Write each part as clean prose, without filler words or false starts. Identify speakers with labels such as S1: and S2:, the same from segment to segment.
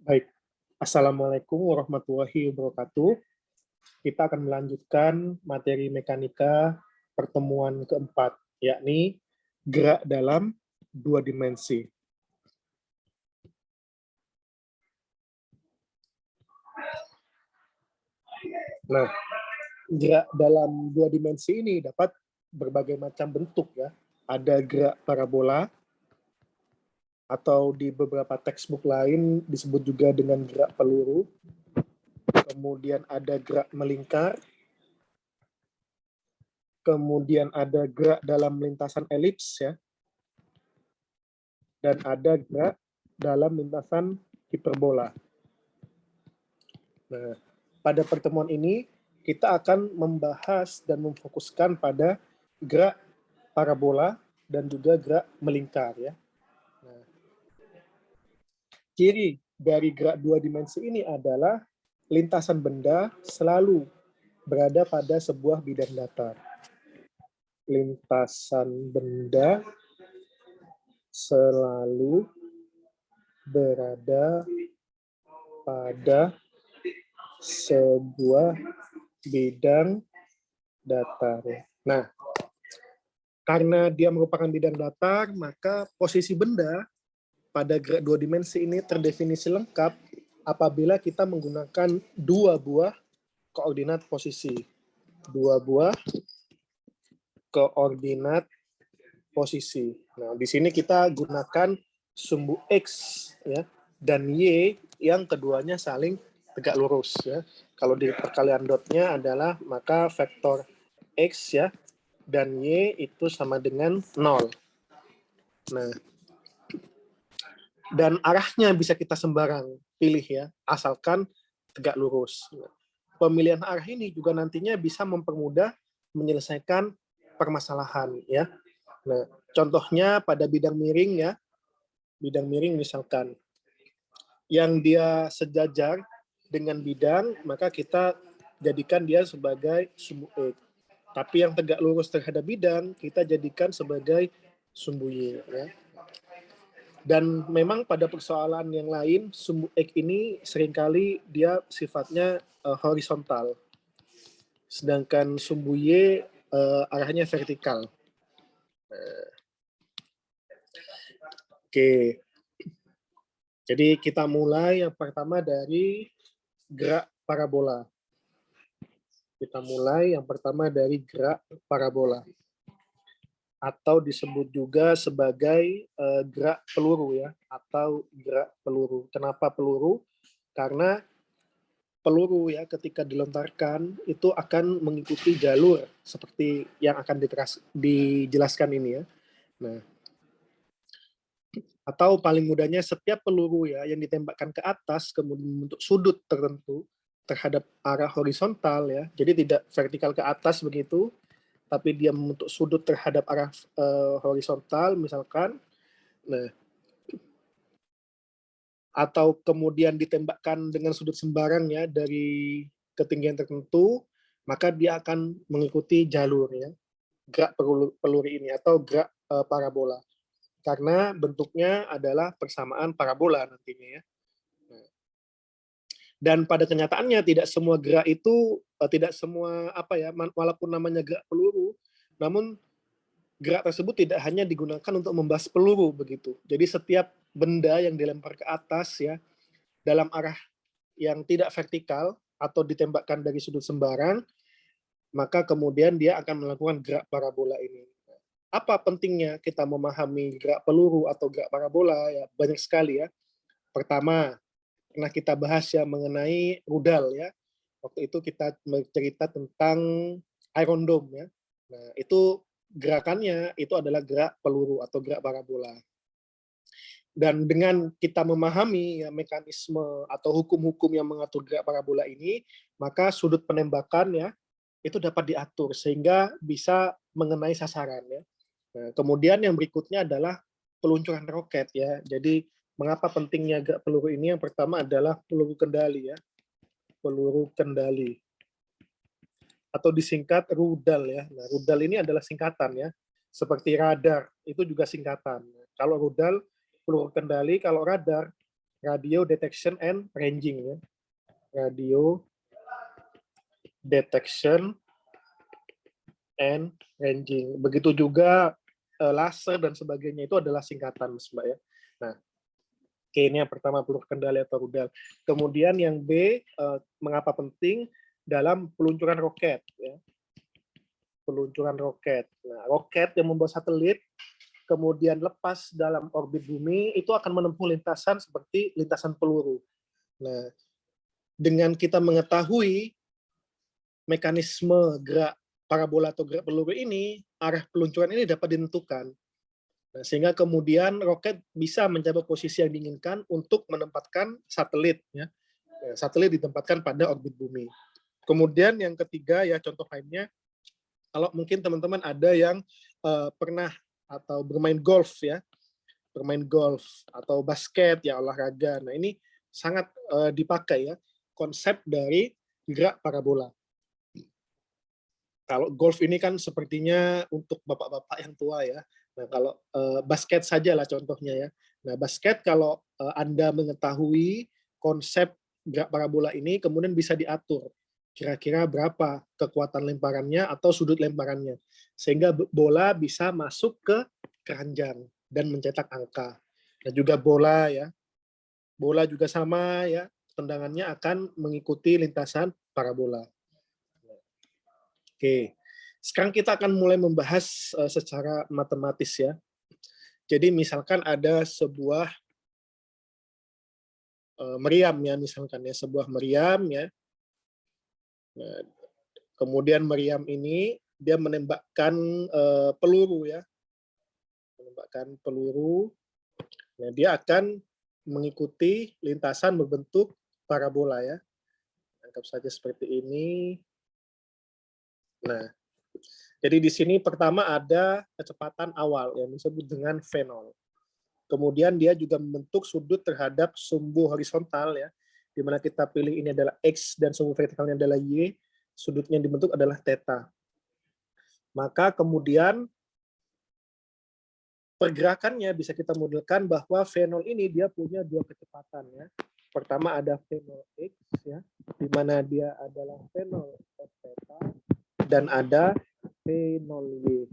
S1: Baik, Assalamualaikum warahmatullahi wabarakatuh. Kita akan melanjutkan materi mekanika pertemuan keempat, yakni gerak dalam dua dimensi. Nah, gerak dalam dua dimensi ini dapat berbagai macam bentuk ya. Ada gerak parabola, atau di beberapa textbook lain disebut juga dengan gerak peluru. Kemudian ada gerak melingkar, kemudian ada gerak dalam lintasan elips ya, dan ada gerak dalam lintasan hiperbola. Nah, pada pertemuan ini kita akan membahas dan memfokuskan pada gerak parabola dan juga gerak melingkar ya. Nah, ciri dari gerak dua dimensi ini adalah lintasan benda selalu berada pada sebuah bidang datar. Lintasan benda selalu berada pada sebuah bidang datar. Nah, karena dia merupakan bidang datar, maka posisi benda pada gerak dua dimensi ini terdefinisi lengkap apabila kita menggunakan dua buah koordinat posisi. Dua buah koordinat posisi. Nah, di sini kita gunakan sumbu X ya dan Y yang keduanya saling tegak lurus ya. Kalau di perkalian dotnya adalah maka vektor X ya dan Y itu sama dengan 0. Nah, dan arahnya bisa kita sembarang pilih ya, asalkan tegak lurus. Pemilihan arah ini juga nantinya bisa mempermudah menyelesaikan permasalahan ya. Nah, contohnya pada bidang miring ya, bidang miring misalkan yang dia sejajar dengan bidang, maka kita jadikan dia sebagai sumbu X. Tapi yang tegak lurus terhadap bidang, kita jadikan sebagai sumbu Y. Ya. Dan memang pada persoalan yang lain, sumbu X ini seringkali dia sifatnya horizontal. Sedangkan sumbu Y arahnya vertikal. Oke. Jadi kita mulai yang pertama dari gerak parabola. Kita mulai yang pertama dari gerak parabola. Atau disebut juga sebagai gerak peluru ya, atau gerak peluru. Kenapa peluru? Karena peluru ya ketika dilontarkan itu akan mengikuti jalur seperti yang akan dijelaskan ini ya. Nah, atau paling mudahnya setiap peluru ya yang ditembakkan ke atas kemudian membentuk sudut tertentu terhadap arah horizontal ya. Jadi tidak vertikal ke atas begitu, tapi dia membentuk sudut terhadap arah horizontal misalkan. Nah, atau kemudian ditembakkan dengan sudut sembarang ya dari ketinggian tertentu, maka dia akan mengikuti jalur ya, gerak peluru ini atau gerak parabola. Karena bentuknya adalah persamaan parabola nantinya ya. Dan pada kenyataannya tidak semua gerak itu tidak semua apa ya, walaupun namanya gerak peluru, namun gerak tersebut tidak hanya digunakan untuk membahas peluru begitu. Jadi setiap benda yang dilempar ke atas ya dalam arah yang tidak vertikal atau ditembakkan dari sudut sembarang, maka kemudian dia akan melakukan gerak parabola ini. Apa pentingnya kita memahami gerak peluru atau gerak parabola? Ya, banyak sekali ya. Pertama, pernah kita bahas ya mengenai rudal ya. Waktu itu kita bercerita tentang Iron Dome ya. Nah, itu gerakannya itu adalah gerak peluru atau gerak parabola. Dan dengan kita memahami ya, mekanisme atau hukum-hukum yang mengatur gerak parabola ini, maka sudut penembakan ya itu dapat diatur sehingga bisa mengenai sasaran ya. Nah, kemudian yang berikutnya adalah peluncuran roket ya. Jadi mengapa pentingnya gerak peluru ini? Yang pertama adalah peluru kendali ya. Peluru kendali atau disingkat rudal ya. Nah, rudal ini adalah singkatan ya. Seperti radar itu juga singkatan. Kalau rudal peluru kendali, kalau radar radio detection and ranging ya. Radio detection and ranging. Begitu juga laser dan sebagainya itu adalah singkatan, Mas Mbak ya. Nah, oke, ini yang pertama, peluru kendali atau rudal. Kemudian yang B, mengapa penting dalam peluncuran roket ya. Peluncuran roket. Nah, roket yang membawa satelit kemudian lepas dalam orbit bumi itu akan menempuh lintasan seperti lintasan peluru. Nah, dengan kita mengetahui mekanisme gerak parabola atau gerak peluru ini, arah peluncuran ini dapat ditentukan. Nah, sehingga kemudian roket bisa mencapai posisi yang diinginkan untuk menempatkan satelit. Ya. Satelit ditempatkan pada orbit bumi. Kemudian yang ketiga, ya contoh lainnya, kalau mungkin teman-teman ada yang pernah atau bermain golf ya, bermain golf atau basket ya, olahraga. Nah ini sangat dipakai ya konsep dari gerak parabola. Kalau golf ini kan sepertinya untuk bapak-bapak yang tua ya. Nah kalau basket saja lah contohnya ya. Nah basket kalau Anda mengetahui konsep gerak parabola ini, kemudian bisa diatur kira-kira berapa kekuatan lemparannya atau sudut lemparannya, sehingga bola bisa masuk ke keranjang dan mencetak angka. Dan juga bola ya, bola juga sama ya, tendangannya akan mengikuti lintasan parabola. Oke, sekarang kita akan mulai membahas secara matematis ya. Jadi misalkan ada sebuah meriam ya, misalkan ya, sebuah meriam ya. Nah, kemudian meriam ini dia menembakkan peluru ya, menembakkan peluru. Nah, dia akan mengikuti lintasan berbentuk parabola ya. Anggap saja seperti ini. Nah, jadi di sini pertama ada kecepatan awal yang disebut dengan V0. Kemudian dia juga membentuk sudut terhadap sumbu horizontal ya, di mana kita pilih ini adalah X dan sumbu vertikalnya adalah Y, sudutnya yang dibentuk adalah theta. Maka kemudian pergerakannya bisa kita modelkan bahwa V0 ini dia punya dua kecepatan ya. Pertama ada V0x ya, di mana dia adalah V0 cos theta, dan ada V0y.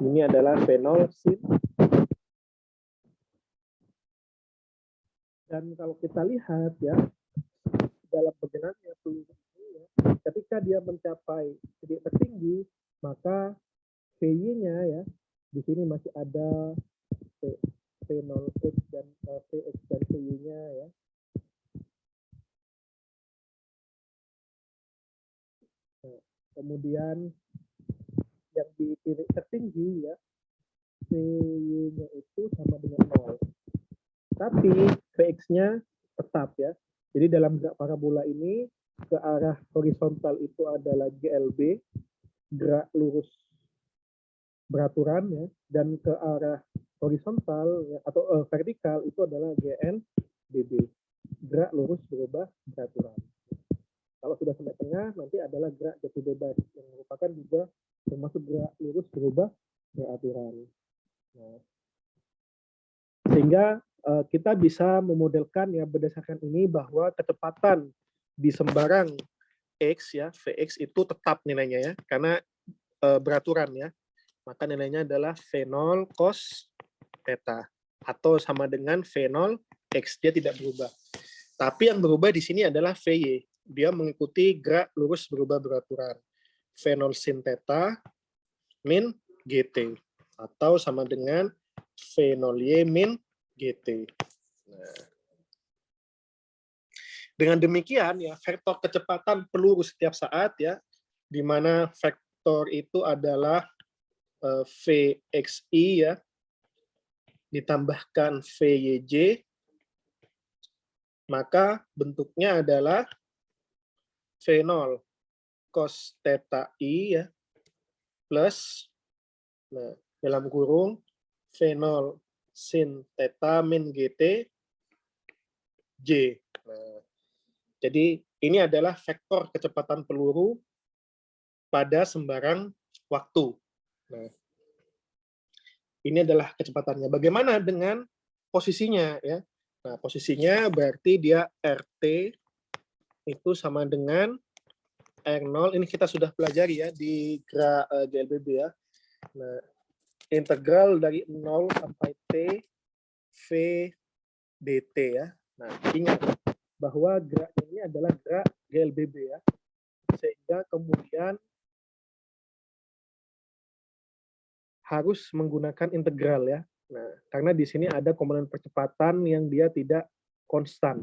S1: Ini adalah V0 sin. Dan kalau kita lihat ya, dalam perjalanannya peluru ini ya, ketika dia mencapai titik tertinggi, maka VY-nya ya, di sini masih ada V0x dan Vx dan VY-nya ya. Nah, kemudian yang di titik tertinggi ya, VY-nya itu sama dengan 0. Tapi Vx-nya tetap ya. Jadi dalam gerak parabola ini ke arah horizontal itu adalah GLB, gerak lurus beraturan ya, dan ke arah horizontal ya, atau vertikal itu adalah GNBB, gerak lurus berubah beraturan. Kalau sudah sampai tengah nanti adalah gerak jatuh bebas yang merupakan juga termasuk gerak lurus berubah beraturan. Nah, sehingga kita bisa memodelkan ya berdasarkan ini bahwa kecepatan di sembarang X ya, Vx itu tetap nilainya ya, karena beraturan ya. Maka nilainya adalah V0 cos theta atau sama dengan V0 X, dia tidak berubah. Tapi yang berubah di sini adalah Vy, dia mengikuti gerak lurus berubah beraturan. V0 sin theta min GT atau sama dengan V0y min GT. Nah, dengan demikian ya vektor kecepatan peluru setiap saat ya, di mana vektor itu adalah Vxi ya ditambahkan Vyj, maka bentuknya adalah V0 cos theta i ya plus, nah dalam kurung V0 sin theta min GT J. Nah, jadi ini adalah vektor kecepatan peluru pada sembarang waktu. Nah, ini adalah kecepatannya. Bagaimana dengan posisinya ya? Nah, posisinya berarti dia RT itu sama dengan R0, ini kita sudah pelajari ya di GLBB ya. Nah, integral dari 0 sampai T V dt ya. Nah, ingat bahwa gerak ini adalah gerak GLBB ya. Sehingga kemudian harus menggunakan integral ya. Nah, karena di sini ada komponen percepatan yang dia tidak konstan.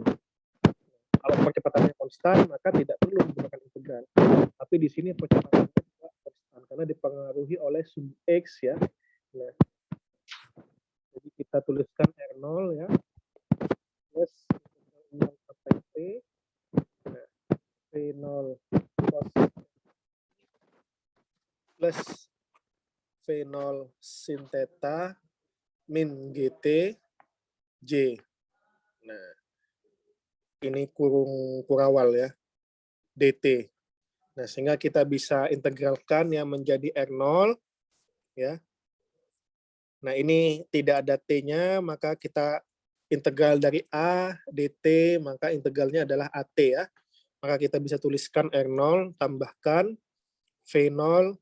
S1: Kalau percepatannya konstan, maka tidak perlu menggunakan integral. Tapi di sini percepatannya tidak konstan karena dipengaruhi oleh sub X ya. Nah, jadi kita tuliskan R0 ya. Plus 0 sampai T. Nah, V0 cos plus V0 sin theta min GT J. Nah, ini kurung kurawal ya, dt. Nah, sehingga kita bisa integralkan yang menjadi R0 ya. Nah, ini tidak ada T-nya, maka kita integral dari A dt, maka integralnya adalah AT ya. Maka kita bisa tuliskan R0 tambahkan V0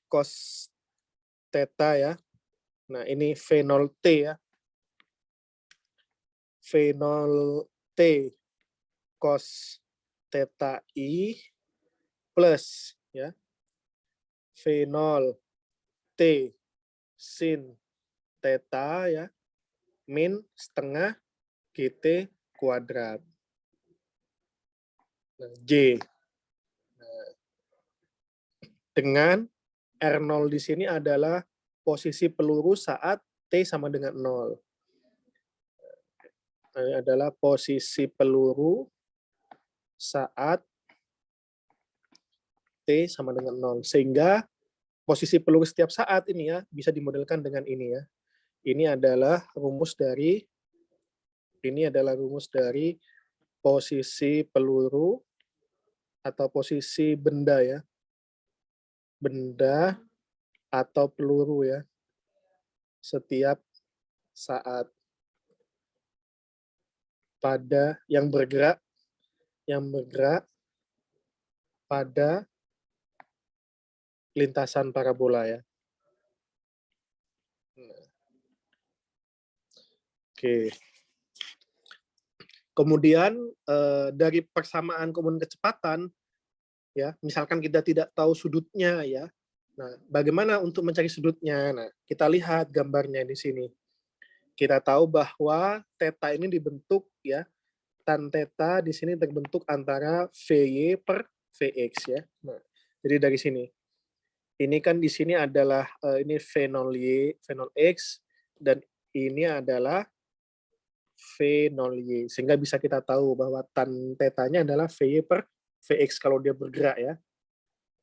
S1: cos theta ya. Nah, ini V0T ya. V0T cos theta I plus ya V0 T sin theta ya min setengah GT kuadrat. Nah, J. Nah, dengan R0 di sini adalah posisi peluru saat T sama dengan 0. Ini adalah posisi peluru saat T sama dengan 0. Sehingga posisi peluru setiap saat ini ya bisa dimodelkan dengan ini ya. Ini adalah rumus dari posisi peluru atau posisi benda ya. Benda atau peluru ya. Setiap saat pada yang bergerak pada lintasan parabola ya. Oke. Kemudian dari persamaan komponen kecepatan ya, misalkan kita tidak tahu sudutnya ya. Nah, bagaimana untuk mencari sudutnya? Nah, kita lihat gambarnya di sini. Kita tahu bahwa theta ini dibentuk ya, tan theta di sini terbentuk antara VY per VX ya. Nah, jadi dari sini. Ini kan di sini adalah ini V0Y, V0X, dan ini adalah V0Y. Sehingga bisa kita tahu bahwa tan theta-nya adalah VY per VX kalau dia bergerak ya.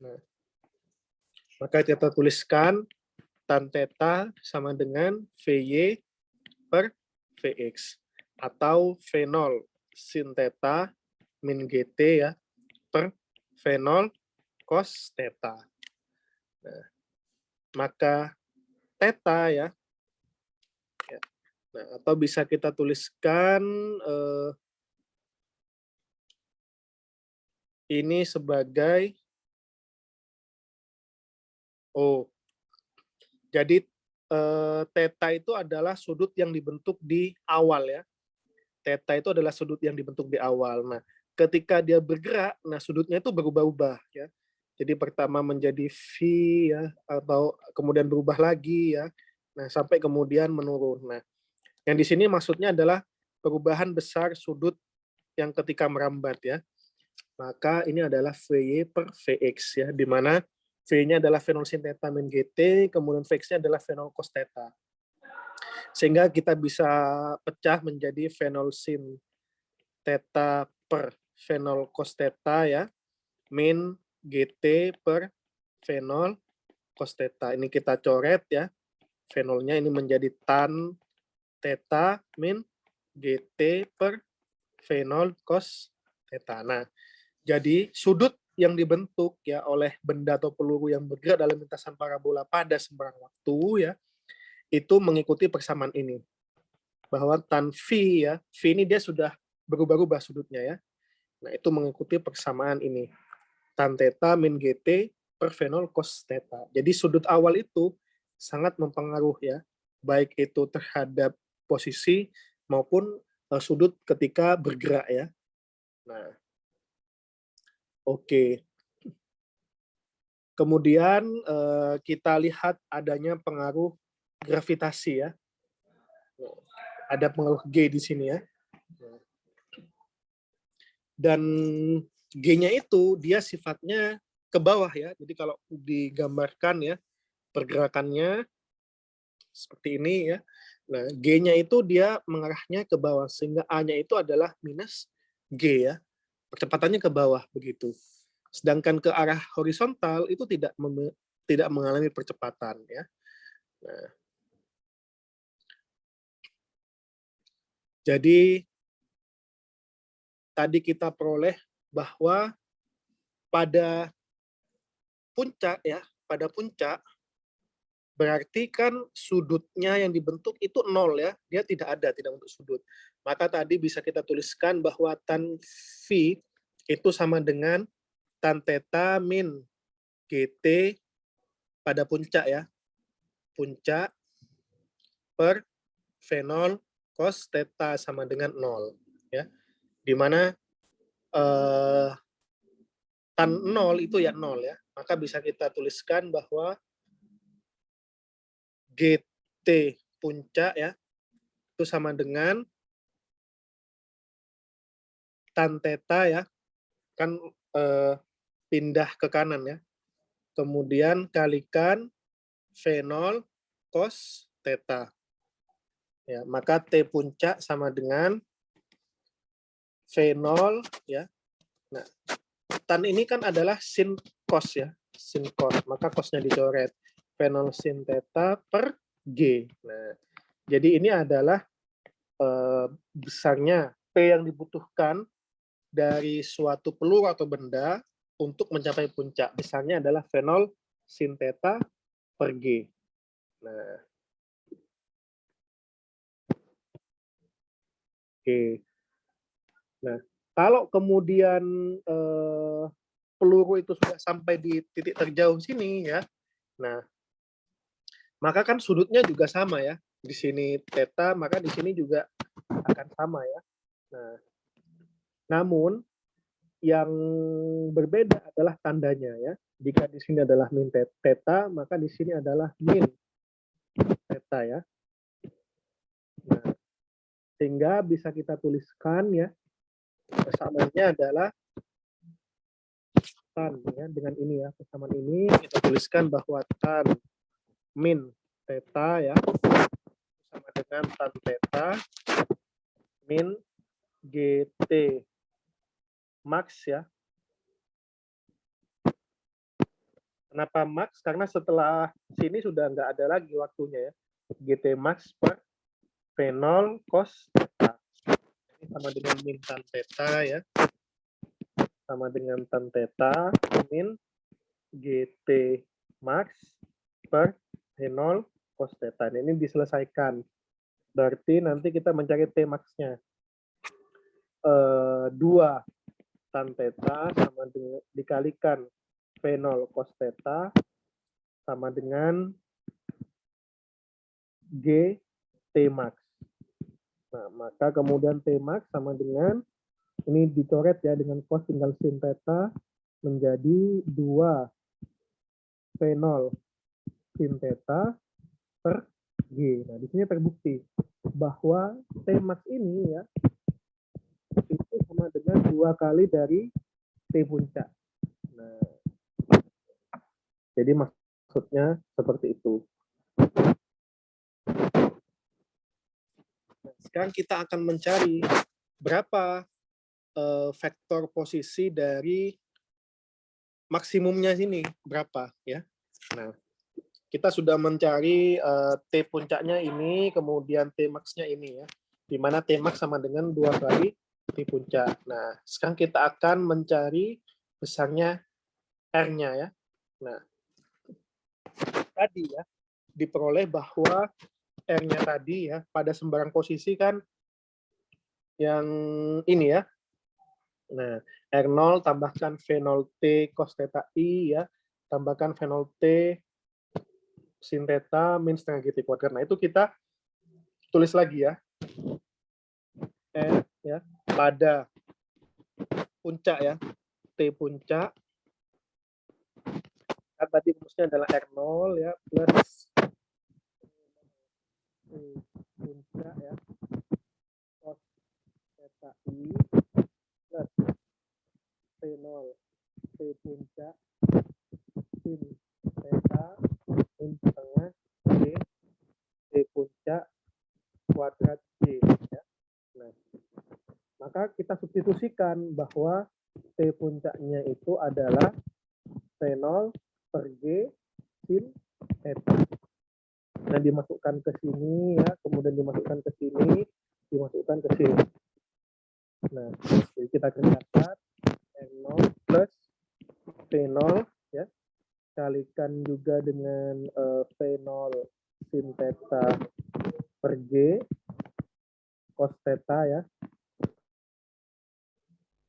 S1: Nah, maka kita tuliskan tan theta sama dengan VY per VX. Atau V0 sin theta min GT ya per V0 cos theta. Nah, maka theta ya. Nah, atau bisa kita tuliskan ini sebagai jadi theta itu adalah sudut yang dibentuk di awal ya. Theta itu adalah sudut yang dibentuk di awal. Nah, ketika dia bergerak, nah sudutnya itu berubah-ubah ya. Jadi pertama menjadi V ya, atau kemudian berubah lagi ya. Nah, sampai kemudian menurun. Nah, yang di sini maksudnya adalah perubahan besar sudut yang ketika merambat ya. Maka ini adalah VY per VX ya, di mana V-nya adalah V0 sin theta min GT, kemudian VX-nya adalah V0 cos theta. Sehingga kita bisa pecah menjadi V0 sin theta per V0 cos theta ya, min GT per V0 cos theta. Ini kita coret ya, V0-nya ini menjadi tan theta min GT per V0 cos theta. Nah, jadi sudut yang dibentuk ya oleh benda atau peluru yang bergerak dalam lintasan parabola pada sembarang waktu ya, itu mengikuti persamaan ini. bahwa tan phi ya, phi ini dia sudah berubah-ubah sudutnya ya. Nah, itu mengikuti persamaan ini. Tan theta min GT per V0 cos theta. Jadi sudut awal itu sangat mempengaruhi ya, baik itu terhadap posisi maupun sudut ketika bergerak ya. Nah, oke. Kemudian kita lihat adanya pengaruh gravitasi ya. Ada pengaruh G di sini ya. Dan G-nya itu dia sifatnya ke bawah ya. Jadi kalau digambarkan ya pergerakannya seperti ini ya. Nah, G-nya itu dia mengarahnya ke bawah sehingga A-nya itu adalah minus G ya. Percepatannya ke bawah begitu. Sedangkan ke arah horizontal itu tidak mengalami percepatan ya. Nah, jadi tadi kita peroleh bahwa pada puncak ya, pada puncak berarti kan sudutnya yang dibentuk itu 0 ya, dia tidak bentuk sudut. Maka tadi bisa kita tuliskan bahwa tan phi itu sama dengan tan theta min GT pada puncak ya. Puncak per V0 cos theta sama dengan 0 ya. Di mana tan 0 itu ya 0 ya. Maka bisa kita tuliskan bahwa GT puncak ya itu sama dengan tan theta ya. Kan pindah ke kanan ya. Kemudian kalikan V0 cos theta. Ya, maka T puncak sama dengan V0 ya. Nah, tan ini kan adalah sin cos ya, sin cos. Maka cosnya dicoret. V0 sin theta per G. Nah, jadi ini adalah besarnya P yang dibutuhkan dari suatu peluru atau benda untuk mencapai puncak. Besarnya adalah V0 sin theta per G. Nah, oke. Nah, kalau kemudian peluru itu sudah sampai di titik terjauh sini ya, nah, maka kan sudutnya juga sama ya. Di sini theta, maka di sini juga akan sama ya. Nah, namun yang berbeda adalah tandanya ya. Jika di sini adalah min theta, maka di sini adalah min theta ya. Nah, sehingga bisa kita tuliskan ya, persamaannya adalah tan ya, dengan ini ya, persamaan ini kita tuliskan bahwa tan min theta ya sama dengan tan theta min GT max ya. Kenapa max? Karena setelah sini sudah nggak ada lagi waktunya ya. GT max per V0 cos theta. Ini sama dengan min tan theta ya. Sama dengan tan theta min GT max per V0 cos theta. Ini diselesaikan. Berarti nanti kita mencari T max-nya. 2 tan theta sama dengan dikalikan V0 cos theta sama dengan G T max. Nah, maka kemudian T max sama dengan ini dicoret ya dengan cos tinggal sin theta menjadi 2 V0 sin theta per G. Nah, di sini terbukti bahwa T max ini ya itu sama dengan 2 kali dari T puncak. Nah, jadi maksudnya seperti itu. Nah, sekarang kita akan mencari berapa vektor posisi dari maksimumnya sini, berapa ya. Nah, kita sudah mencari T puncaknya ini, kemudian T max-nya ini ya. Di mana T max sama dengan 2 kali T puncak. Nah, sekarang kita akan mencari besarnya R-nya ya. Nah, tadi ya, diperoleh bahwa R-nya tadi ya, pada sembarang posisi kan yang ini ya. Nah, R0 tambahkan V0T cos theta I ya, tambahkan V0T sin theta min setengah GT kuadrat. Nah, itu kita tulis lagi ya. Ya, pada puncak ya, T puncak. Kan tadi rumusnya adalah R0 ya, plus T puncak ya, cos theta I plus T0 T puncak sin theta min setengah G T puncak kuadrat G ya. Nah, maka kita substitusikan bahwa T puncaknya itu adalah T0 per G sin theta. Nah, dimasukkan ke sini ya, kemudian dimasukkan ke sini, dimasukkan ke sini. Nah, jadi kita kerjakan R0 plus V0 ya, kalikan juga dengan V0 sin theta per G cos theta ya,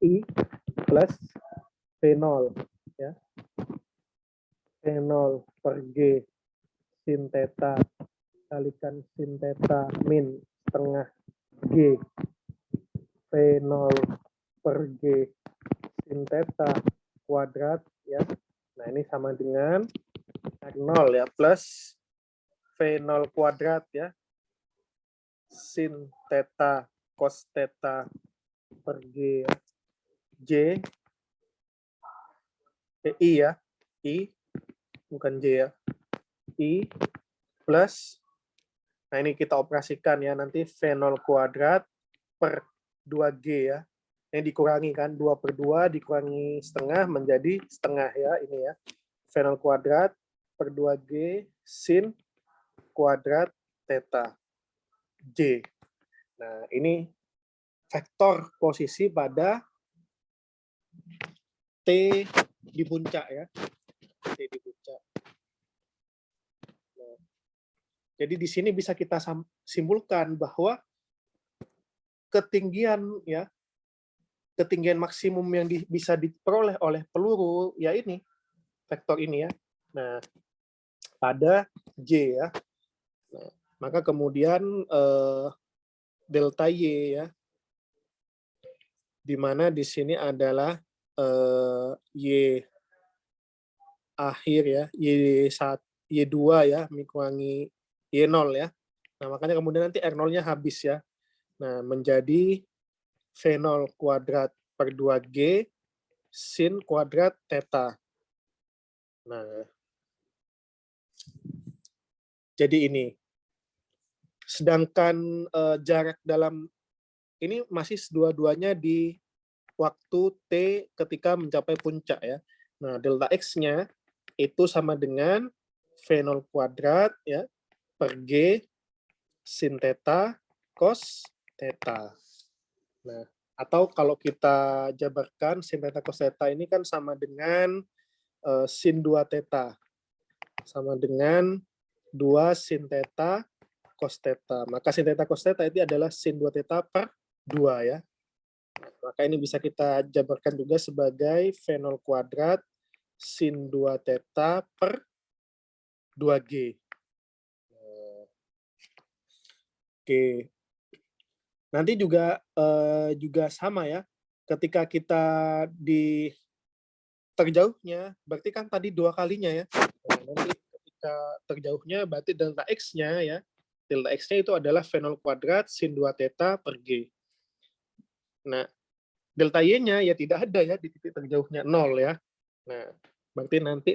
S1: I plus V0 ya, V0 per G sin theta kalikan sin theta min setengah G V0 per G sin theta kuadrat ya. Nah, ini sama dengan R0 ya, plus V0 kuadrat ya, sin theta cos theta per G ya. J I ya, I bukan J ya, I plus, nah ini kita operasikan ya, nanti V0 kuadrat per 2G ya. Ini dikurangi kan, 2 per 2 dikurangi setengah menjadi setengah ya, ini ya. V0 kuadrat per 2G sin kuadrat theta J. Nah, ini vektor posisi pada T di puncak ya. T di puncak. Nah, jadi di sini bisa kita simpulkan bahwa ketinggian ya, ketinggian maksimum yang bisa diperoleh oleh peluru ya ini, vektor ini ya. Nah, pada J ya. Nah, maka kemudian delta Y ya, di mana di sini adalah Y akhir ya, Y1, Y2 ya, dikurangi Y0 ya. Nah, makanya kemudian nanti R0-nya habis ya. Nah, menjadi V0 kuadrat per 2G sin kuadrat theta. Nah, jadi ini. Sedangkan jarak dalam ini masih dua-duanya di waktu T ketika mencapai puncak ya. Nah, delta X-nya itu sama dengan V0 kuadrat ya per G sin theta cos theta. Nah, atau kalau kita jabarkan sin theta cos theta ini kan sama dengan sin 2 theta. Sama dengan 2 sin theta cos theta. Maka sin theta cos theta itu adalah sin 2 theta per 2 ya. Maka ini bisa kita jabarkan juga sebagai V0 kuadrat sin 2 theta per 2G. Oke. Nanti juga sama ya. Ketika kita di terjauhnya, berarti kan tadi 2 kalinya ya. Nah, nanti ketika terjauhnya berarti delta X-nya ya. Delta X-nya itu adalah V0 kuadrat sin 2 theta per G. Nah, delta Y-nya ya tidak ada ya di titik terjauhnya 0 ya. Nah, berarti nanti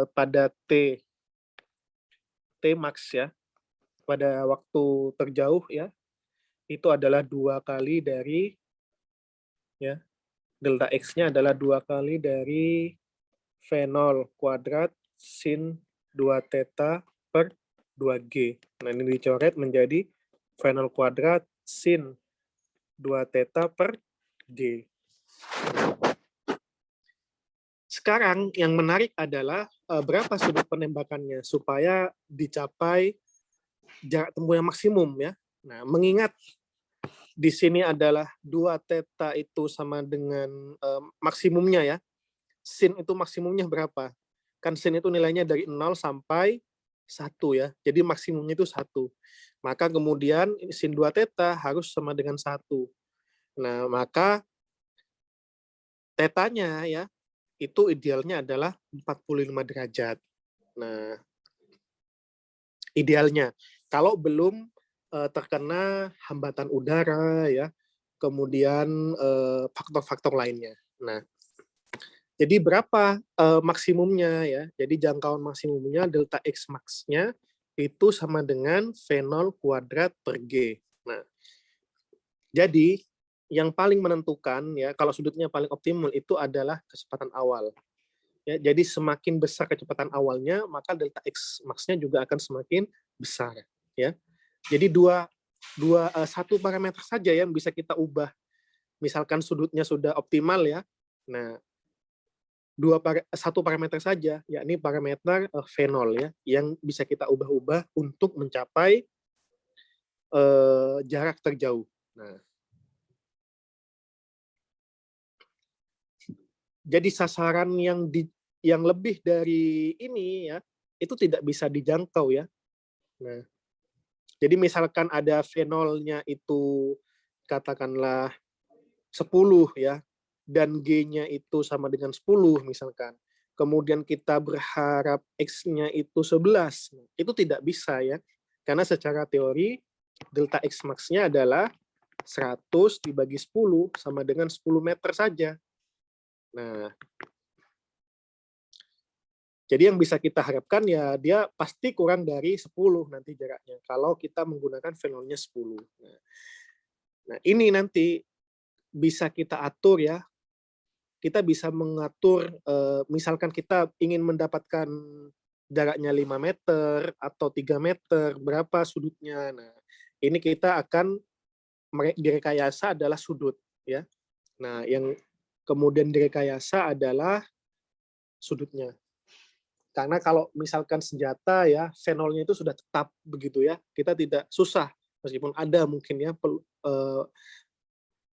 S1: pada T max ya, pada waktu terjauh ya, itu adalah 2 kali dari ya, delta X-nya adalah 2 kali dari V0 kuadrat sin 2 theta per 2G. Nah, ini dicoret menjadi V0 kuadrat sin 2 theta per G. Sekarang yang menarik adalah berapa sudut penembakannya supaya dicapai jarak tempuh yang maksimum ya. Nah, mengingat di sini adalah 2 theta itu sama dengan maksimumnya ya. Sin itu maksimumnya berapa? Kan sin itu nilainya dari 0 sampai 1 ya. Jadi maksimumnya itu 1. Maka kemudian sin 2 theta harus sama dengan 1. Nah, maka tetanya ya, itu idealnya adalah 45 derajat. Nah, idealnya. Kalau belum terkena hambatan udara ya, kemudian faktor-faktor lainnya. Nah, jadi berapa maksimumnya ya? Jadi jangkauan maksimumnya delta X max-nya itu sama dengan V0 kuadrat per G. Nah, jadi yang paling menentukan ya kalau sudutnya paling optimal itu adalah kecepatan awal. Ya, jadi semakin besar kecepatan awalnya, maka delta X max-nya juga akan semakin besar ya. Jadi satu parameter saja yang bisa kita ubah. Misalkan sudutnya sudah optimal ya. Nah, satu parameter saja, yakni parameter V0 ya, yang bisa kita ubah-ubah untuk mencapai jarak terjauh. Nah, jadi sasaran yang lebih dari ini ya, itu tidak bisa dijangkau ya. Nah, jadi misalkan ada V0-nya itu katakanlah 10 ya, dan G-nya itu sama dengan 10 misalkan. Kemudian kita berharap X-nya itu 11. Itu tidak bisa ya. Karena secara teori delta X max-nya adalah 100 dibagi 10 sama dengan 10 meter saja. Nah, jadi yang bisa kita harapkan ya dia pasti kurang dari 10 nanti jaraknya kalau kita menggunakan V0-nya 10. Nah, ini nanti bisa kita atur ya. Kita bisa mengatur misalkan kita ingin mendapatkan jaraknya 5 meter atau 3 meter, berapa sudutnya. Nah, ini kita akan direkayasa adalah sudut ya. Nah, yang kemudian direkayasa adalah sudutnya. Karena kalau misalkan senjata ya, V0-nya itu sudah tetap begitu ya. Kita tidak susah meskipun ada mungkin ya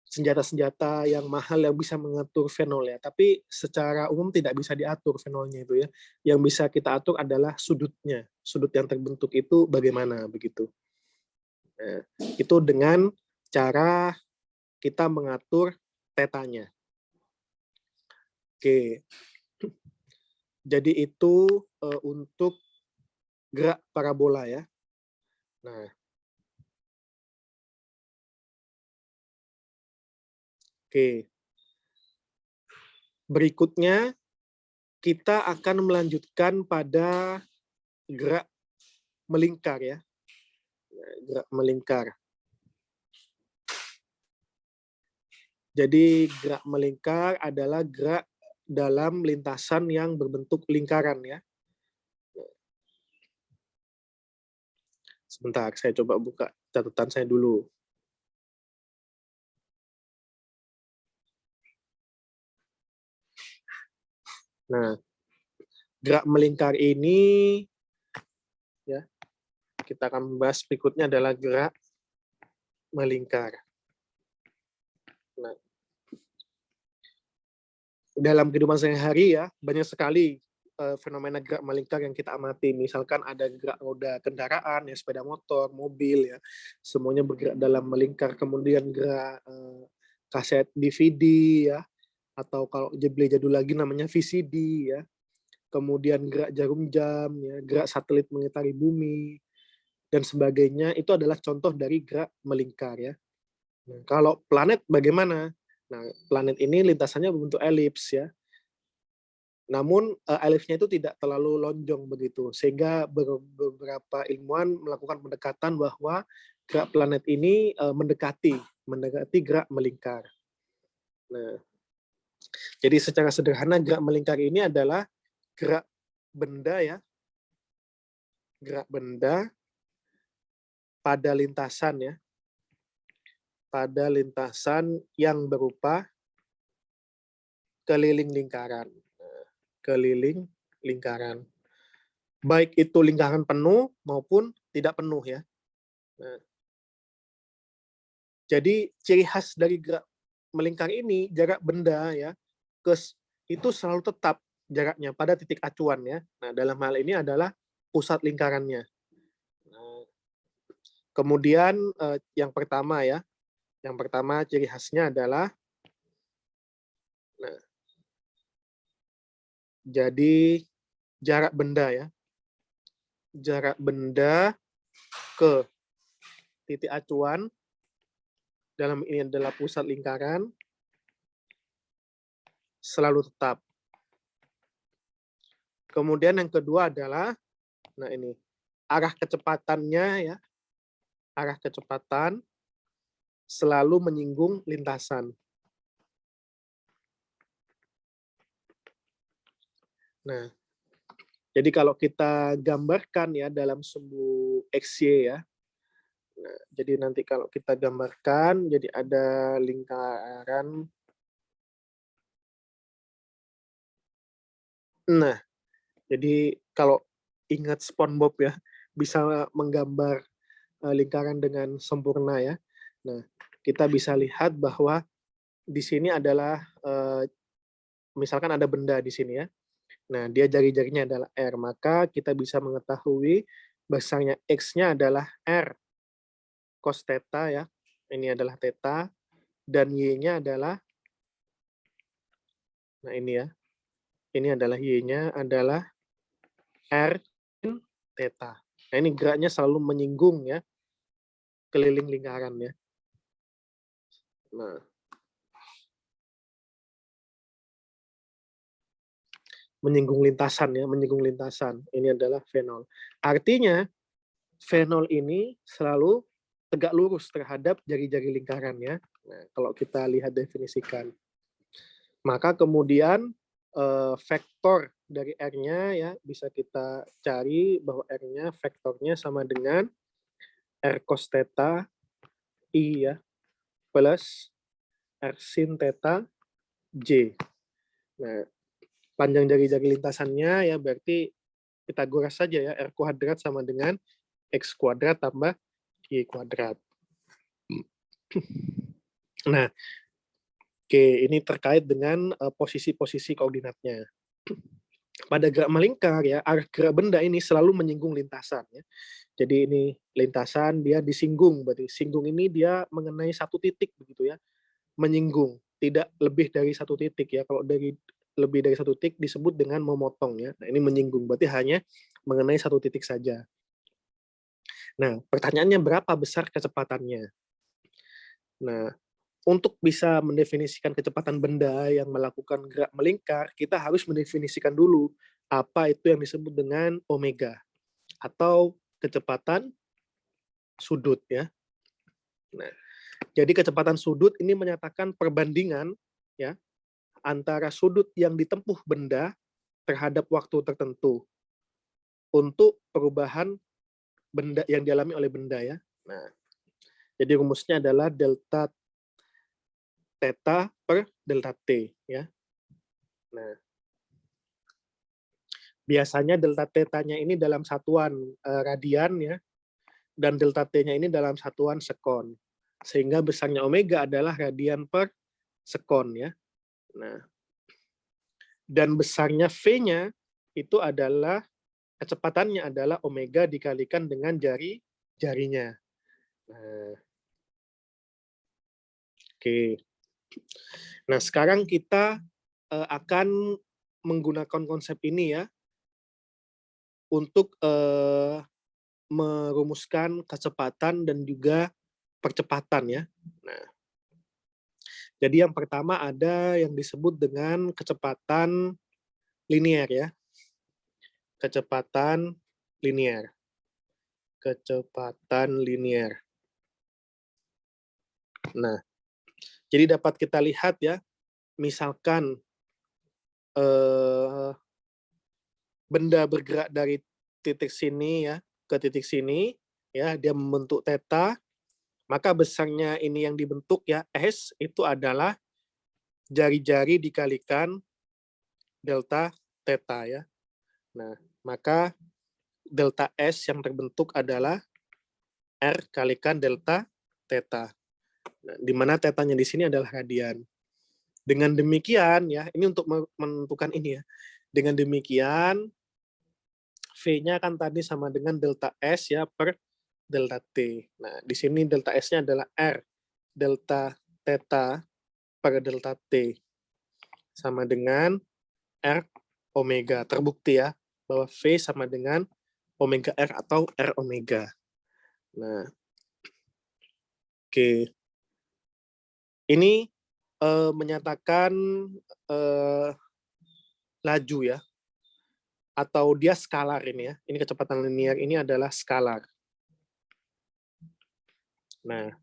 S1: senjata-senjata yang mahal yang bisa mengatur V0 ya, tapi secara umum tidak bisa diatur V0-nya itu ya. Yang bisa kita atur adalah sudutnya. Sudut yang terbentuk itu bagaimana begitu. Nah, itu dengan cara kita mengatur tetanya. Oke. Jadi itu untuk gerak parabola ya. Nah, oke. Berikutnya kita akan melanjutkan pada gerak melingkar ya. Gerak melingkar. Jadi gerak melingkar adalah gerak dalam lintasan yang berbentuk lingkaran ya. Sebentar, saya coba buka catatan saya dulu. Nah, gerak melingkar ini ya, kita akan membahas berikutnya adalah gerak melingkar. Nah, dalam kehidupan sehari-hari ya, banyak sekali fenomena gerak melingkar yang kita amati. Misalkan ada gerak roda kendaraan, ya sepeda motor, mobil ya, semuanya bergerak dalam melingkar. Kemudian gerak kaset DVD ya, atau kalau lebih jadul lagi namanya VCD ya. Kemudian gerak jarum jam ya, gerak satelit mengitari bumi dan sebagainya, itu adalah contoh dari gerak melingkar ya. Nah, kalau planet bagaimana? Nah, planet ini lintasannya berbentuk elips ya. Namun elipsnya itu tidak terlalu lonjong begitu, sehingga beberapa ilmuwan melakukan pendekatan bahwa gerak planet ini mendekati gerak melingkar. Nah, jadi secara sederhana gerak melingkar ini adalah gerak benda ya, gerak benda pada lintasan ya, pada lintasan yang berupa keliling lingkaran. Keliling lingkaran. Baik itu lingkaran penuh maupun tidak penuh ya. Nah, jadi ciri khas dari gerak melingkar ini, jarak benda ya itu selalu tetap jaraknya pada titik acuan ya. Nah, dalam hal ini adalah pusat lingkarannya. Nah, kemudian yang pertama ya, yang pertama ciri khasnya adalah, nah, jadi jarak benda ya, jarak benda ke titik acuan dalam ini adalah pusat lingkaran selalu tetap. Kemudian yang kedua adalah, nah ini, arah kecepatannya ya, arah kecepatan selalu menyinggung lintasan. Nah, jadi kalau kita gambarkan ya dalam sumbu XY ya, nah, jadi nanti kalau kita gambarkan, jadi ada lingkaran. Nah, jadi kalau ingat SpongeBob ya, bisa menggambar lingkaran dengan sempurna ya. Nah, kita bisa lihat bahwa di sini adalah misalkan ada benda di sini ya. Nah, dia jari-jarinya adalah R, maka kita bisa mengetahui besarnya X-nya adalah R cos theta ya. Ini adalah theta dan Y-nya adalah, nah ini ya. Ini adalah Y-nya adalah R sin theta. Nah, ini geraknya selalu menyinggung ya keliling lingkaran ya. Nah, menyinggung lintasan ya, menyinggung lintasan. Ini adalah fenol. Artinya fenol ini selalu tegak lurus terhadap jari-jari lingkaran ya. Nah, kalau kita lihat definisikan. Maka kemudian vektor dari R-nya ya bisa kita cari bahwa R-nya vektornya sama dengan R cos theta I ya plus R sin theta J. Nah, panjang jari-jari lintasannya ya berarti Pitagoras saja ya, R kuadrat sama dengan X kuadrat tambah Y kuadrat. Nah, oke, ini terkait dengan posisi-posisi koordinatnya. Pada gerak melingkar ya, arah gerak benda ini selalu menyinggung lintasan ya. Jadi ini lintasan dia disinggung, berarti singgung ini dia mengenai satu titik begitu ya. Menyinggung, tidak lebih dari satu titik ya. Kalau dari lebih dari satu titik disebut dengan memotong ya. Nah, ini menyinggung, berarti hanya mengenai satu titik saja. Nah, pertanyaannya berapa besar kecepatannya? Nah, untuk bisa mendefinisikan kecepatan benda yang melakukan gerak melingkar, kita harus mendefinisikan dulu apa itu yang disebut dengan omega atau kecepatan sudut ya. Nah, jadi kecepatan sudut ini menyatakan perbandingan ya antara sudut yang ditempuh benda terhadap waktu tertentu untuk perubahan benda yang dialami oleh benda ya. Nah, jadi rumusnya adalah delta theta per delta t ya. Nah, biasanya delta theta-nya ini dalam satuan radian ya, dan delta t-nya ini dalam satuan sekon. Sehingga besarnya omega adalah radian per sekon ya. Nah, dan besarnya V-nya itu adalah kecepatannya adalah omega dikalikan dengan jarinya. Nah, oke. Nah, sekarang kita akan menggunakan konsep ini ya untuk merumuskan kecepatan dan juga percepatan ya. Nah, jadi yang pertama ada yang disebut dengan kecepatan linier ya. Kecepatan linier. Kecepatan linier. Nah, jadi dapat kita lihat ya, misalkan benda bergerak dari titik sini ya ke titik sini, ya dia membentuk theta, maka besarnya ini yang dibentuk ya S itu adalah jari-jari dikalikan delta theta ya. Nah, maka delta S yang terbentuk adalah R kalikan delta theta. Nah, di mana tetanya di sini adalah radian. Dengan demikian ya, ini untuk menentukan ini ya. Dengan demikian V-nya kan tadi sama dengan delta S ya per delta T. Nah, di sini delta S-nya adalah R delta theta per delta T sama dengan R omega. Terbukti ya bahwa V sama dengan omega R atau R omega. Nah, oke. Ini menyatakan laju ya, atau dia skalar ini ya. Ini kecepatan linear ini adalah skalar. Nah,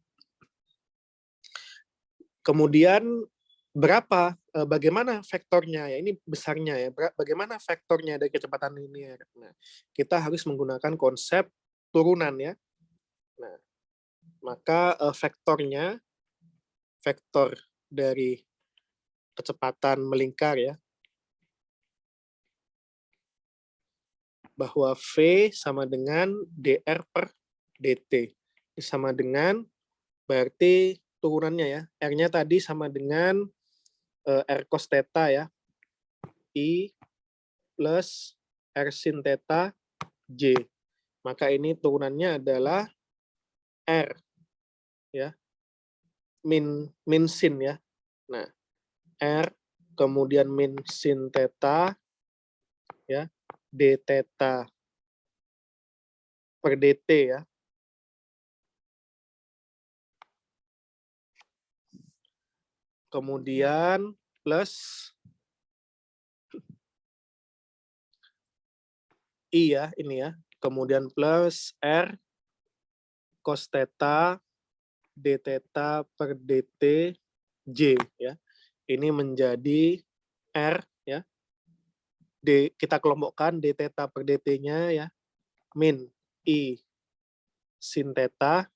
S1: kemudian bagaimana vektornya ya? Ini besarnya ya. Bagaimana vektornya dari kecepatan linear? Nah, kita harus menggunakan konsep turunan ya. Nah, maka vektornya, vektor dari kecepatan melingkar ya, bahwa V sama dengan dr per dt. Ini sama dengan, berarti turunannya ya, R-nya tadi sama dengan R cos theta ya, I plus R sin theta J. Maka ini turunannya adalah R ya, min sin ya. Nah, R kemudian min sin theta ya, d theta per dt ya. Kemudian plus I ya, ini ya. Kemudian plus R cos theta d theta per dt J ya. Ini menjadi R ya. Kita kelompokkan d theta per dt-nya ya, min I sin theta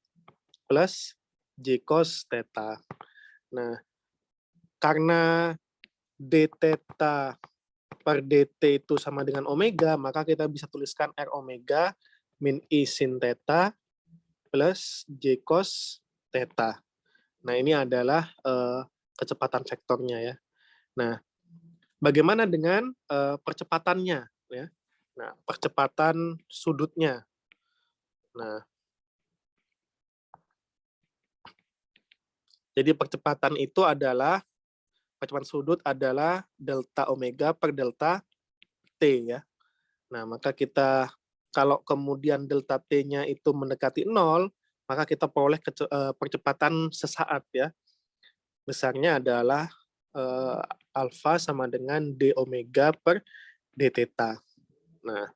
S1: plus J cos theta. Nah, karena d theta per dt itu sama dengan omega, maka kita bisa tuliskan R omega min I sin theta plus J cos theta. Nah, ini adalah kecepatan vektornya ya. Nah, bagaimana dengan percepatannya ya? Nah, percepatan sudutnya. Nah, jadi percepatan itu adalah, percepatan sudut adalah delta omega per delta T ya. Nah, maka kita, kalau kemudian delta T-nya itu mendekati 0, maka kita peroleh percepatan sesaat ya. Besarnya adalah alfa sama dengan d omega per d theta. Nah,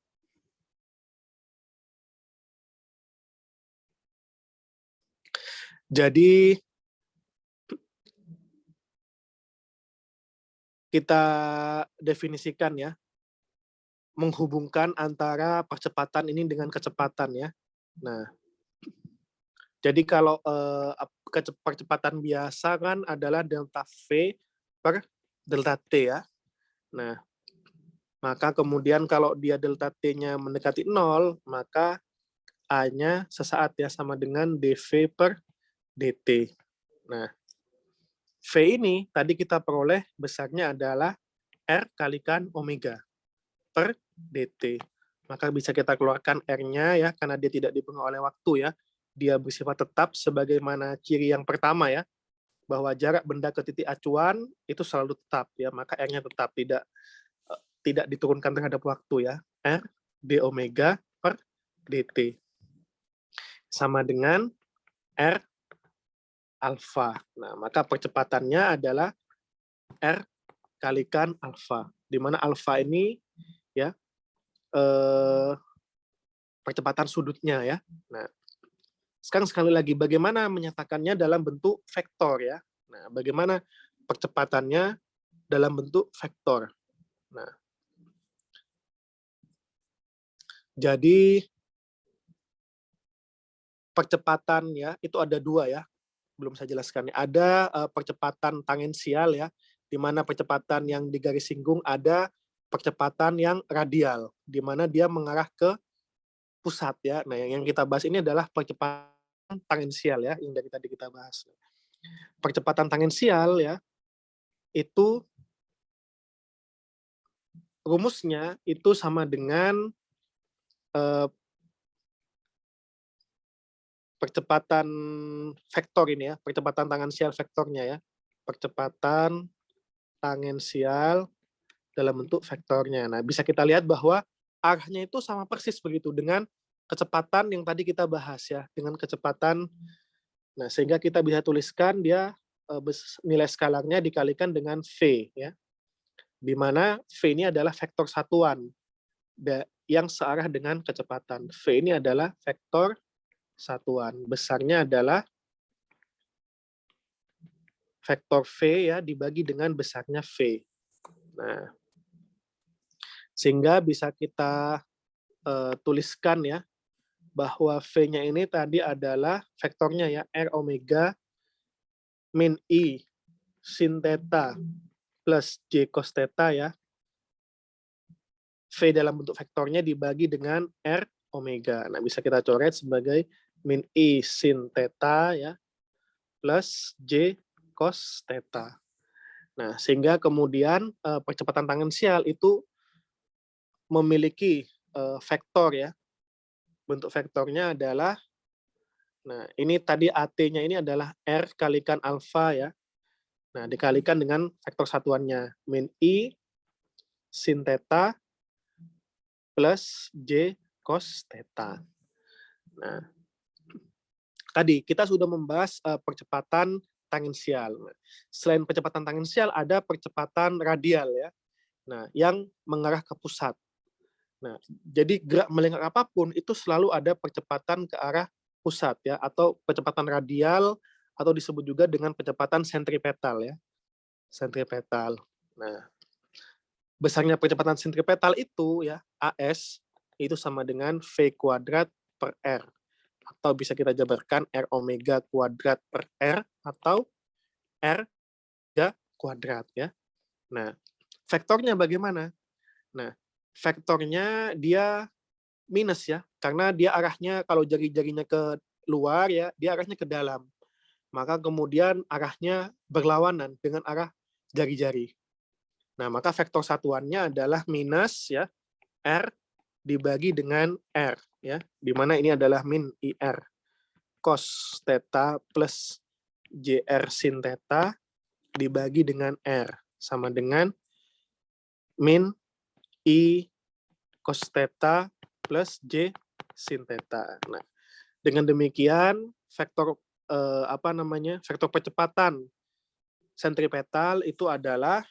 S1: jadi kita definisikan ya, menghubungkan antara percepatan ini dengan kecepatan ya. Nah, jadi kalau percepatan biasa kan adalah delta V per delta T ya. Nah, maka kemudian kalau dia delta T-nya mendekati 0, maka A-nya sesaat ya, sama dengan dV per dt. Nah, V ini tadi kita peroleh besarnya adalah R kalikan omega per dt. Maka bisa kita keluarkan R-nya ya, karena dia tidak dipengaruhi oleh waktu ya. Dia bersifat tetap sebagaimana ciri yang pertama ya, bahwa jarak benda ke titik acuan itu selalu tetap ya, maka R-nya tetap, tidak diturunkan terhadap waktu ya. R d omega per dt sama dengan R alfa. Nah, maka percepatannya adalah R kalikan alfa, di mana alfa ini ya percepatan sudutnya ya. Nah, sekarang sekali lagi bagaimana menyatakannya dalam bentuk vektor ya. Nah, bagaimana percepatannya dalam bentuk vektor. Nah, jadi percepatan ya itu ada dua ya, belum saya jelaskan. Ada percepatan tangensial ya, di mana percepatan yang di garis singgung, ada percepatan yang radial, di mana dia mengarah ke pusat ya. Nah, yang kita bahas ini adalah percepatan tangensial ya, yang dari tadi kita bahas. Percepatan tangensial ya, itu rumusnya itu sama dengan percepatan vektor ini ya, percepatan tangensial vektornya ya. Percepatan tangensial dalam bentuk vektornya. Nah, bisa kita lihat bahwa arahnya itu sama persis begitu dengan kecepatan yang tadi kita bahas ya, dengan kecepatan. Nah, sehingga kita bisa tuliskan dia nilai skalarnya dikalikan dengan V ya. Di mana V ini adalah vektor satuan yang searah dengan kecepatan. V ini adalah vektor satuan. Besarnya adalah vektor V ya dibagi dengan besarnya V. Nah, sehingga bisa kita tuliskan ya bahwa V-nya ini tadi adalah vektornya ya R omega min I sin theta plus J cos theta ya. V dalam bentuk vektornya dibagi dengan R omega. Nah, bisa kita coret sebagai min I sin theta ya plus J cos theta. Nah, sehingga kemudian percepatan tangensial itu memiliki vektor ya. Bentuk vektornya adalah, nah ini tadi AT-nya ini adalah R kalikan alfa ya. Nah, dikalikan dengan vektor satuannya, min I sin theta plus J cos theta. Nah, tadi kita sudah membahas percepatan tangensial. Selain percepatan tangensial, ada percepatan radial ya. Nah, yang mengarah ke pusat. Nah, jadi gerak melingkar apapun itu selalu ada percepatan ke arah pusat ya, atau percepatan radial, atau disebut juga dengan percepatan sentripetal ya. Sentripetal. Nah, besarnya percepatan sentripetal itu ya, AS, itu sama dengan V kuadrat per R. Atau bisa kita jabarkan R omega kuadrat per R, atau R kuadrat ya. Nah, vektornya bagaimana? Nah, vektornya dia minus ya, karena dia arahnya kalau jari-jarinya ke luar ya, dia arahnya ke dalam. Maka kemudian arahnya berlawanan dengan arah jari-jari. Nah, maka vektor satuannya adalah minus ya, R dibagi dengan R ya, di mana ini adalah min IR cos theta plus JR sin theta dibagi dengan R sama dengan min I cos theta plus J sin theta. Nah, dengan demikian vektor vektor percepatan sentripetal itu adalah,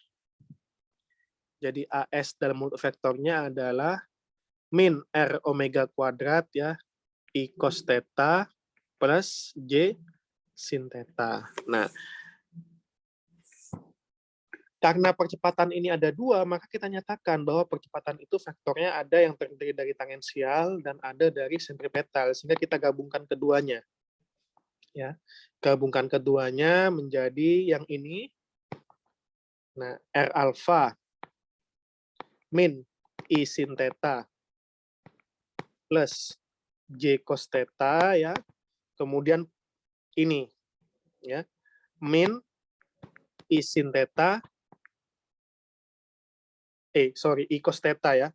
S1: jadi AS dalam bentuk vektornya adalah min R omega kuadrat ya I cos theta plus J sin theta. Nah, karena percepatan ini ada dua, maka kita nyatakan bahwa percepatan itu vektornya ada yang terdiri dari tangensial dan ada dari sentripetal, sehingga kita gabungkan keduanya. Ya, gabungkan keduanya menjadi yang ini. Nah, R alpha min I sin theta plus J cos theta ya. Kemudian ini ya, min I sin theta I cos theta ya.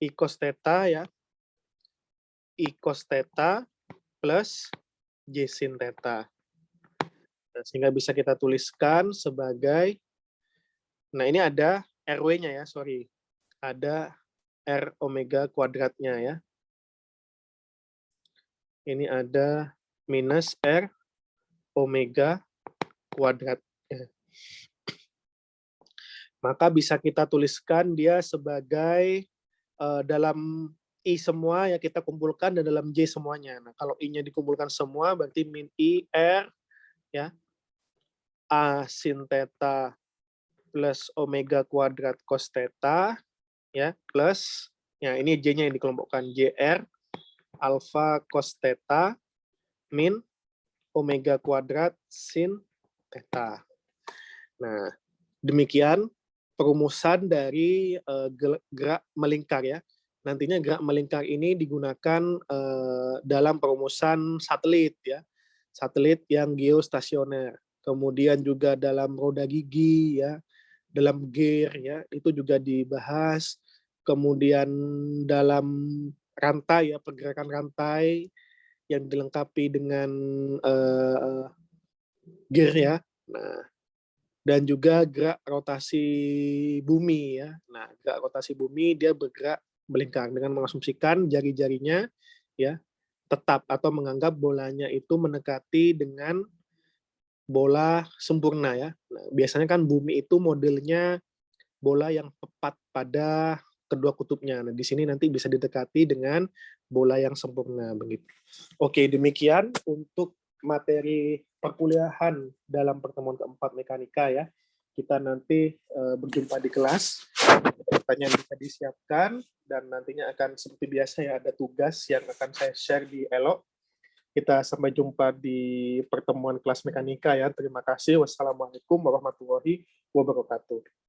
S1: I cos theta ya. I cos theta plus J sin theta. Nah, sehingga bisa kita tuliskan sebagai, nah ini ada RW-nya ya, ada R omega kuadratnya ya. Ini ada minus R omega kuadrat. Maka bisa kita tuliskan dia sebagai dalam I semua ya kita kumpulkan dan dalam J semuanya. Nah, kalau I-nya dikumpulkan semua berarti min I R ya A sin theta plus omega kuadrat cos theta ya plus ya ini J-nya yang dikelompokkan JR alpha cos theta min omega kuadrat sin theta. Nah, demikian perumusan dari gerak melingkar ya. nantinya gerak melingkar ini digunakan dalam perumusan satelit ya, satelit yang geostasioner. Kemudian juga dalam roda gigi ya, dalam gear ya, itu juga dibahas. Kemudian dalam rantai ya, pergerakan rantai yang dilengkapi dengan gear ya. Nah, dan juga gerak rotasi bumi ya. Nah, gerak rotasi bumi dia bergerak melingkar dengan mengasumsikan jari-jarinya ya tetap atau menganggap bolanya itu mendekati dengan bola sempurna ya. Nah, biasanya kan bumi itu modelnya bola yang tepat pada kedua kutubnya. Nah, di sini nanti bisa didekati dengan bola yang sempurna begitu. Oke, demikian untuk materi perkuliahan dalam pertemuan keempat mekanika ya. Kita nanti berjumpa di kelas. Pertanyaan bisa disiapkan dan nantinya akan seperti biasa ya ada tugas yang akan saya share di Elo. Kita sampai jumpa di pertemuan kelas mekanika ya. Terima kasih. Wassalamualaikum warahmatullahi wabarakatuh.